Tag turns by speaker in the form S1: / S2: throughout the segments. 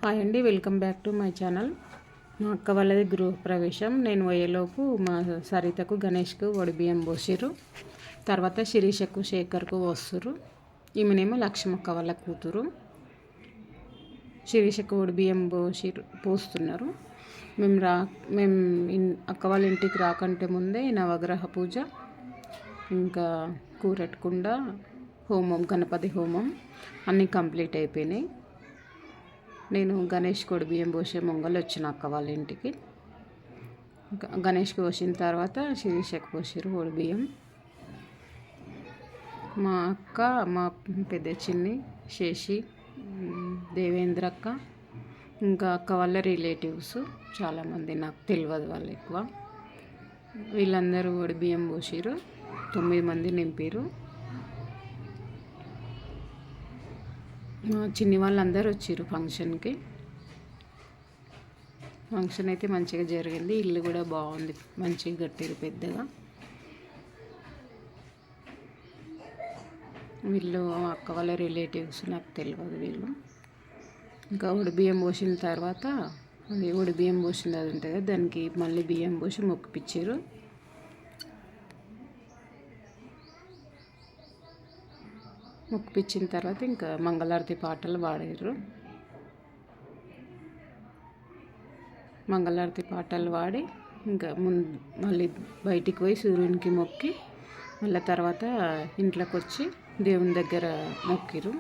S1: Hi అండి, welcome back to my channel. మా అక్క వాళ్ళది గృహప్రవేశం. నేను పోయేలోపు మా సరితకు గణేష్కు బియ్యం పోసిర్రు. తర్వాత శిరీషకు శేఖర్కు పోస్తుర్రు. ఈమెనేమో లక్ష్మక్క వాళ్ళ కూతురు. శిరీషకు బియ్యం పోస్తున్నారు. మేము అక్క వాళ్ళ ఇంటికి రాకంటే ముందే నవగ్రహ పూజ, ఇంకా కూరట్కుండ హోమం, గణపతి హోమం అన్నీ కంప్లీట్ అయిపోయినాయి. నేను గణేష్ బియ్యం పోసే మొంగలు వచ్చిన అక్క వాళ్ళ ఇంటికి. గణేష్కి పోసిన తర్వాత శిరీషకు పోసారు బియ్యం. మా అక్క, మా పెద్ద చిన్ని, శేషి, దేవేంద్ర అక్క, ఇంకా అక్క వాళ్ళ రిలేటివ్స్ చాలామంది, నాకు తెలియదు వాళ్ళు ఎక్కువ. వీళ్ళందరూ బియ్యం పోసారు. 9 మంది నింపారు. మా చిన్ని వాళ్ళందరూ వచ్చారు ఫంక్షన్కి. ఫంక్షన్ అయితే మంచిగా జరిగింది. ఇల్లు కూడా బాగుంది, మంచిగా కట్టారు పెద్దగా. వీళ్ళు అక్క వాళ్ళ రిలేటివ్స్, నాకు తెలియదు వీళ్ళు. ఇంకా బియ్యం పోసిన తర్వాత అది బియ్యం పోసింది అది ఉంటుంది కదా, దానికి మళ్ళీ బియ్యం పోసి మొక్కిపిచ్చారు. మొక్కిపిచ్చిన తర్వాత ఇంకా మంగళారతి పాటలు పాడారు. మంగళారతి పాటలు పాడి ఇంకా మళ్ళీ బయటికి పోయి సూర్యునికి మొక్కి మళ్ళీ తర్వాత ఇంట్లోకి వచ్చి దేవుని దగ్గర మొక్కిరు.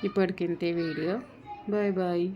S1: ఇప్పటికింతే వీడియో. Bye bye.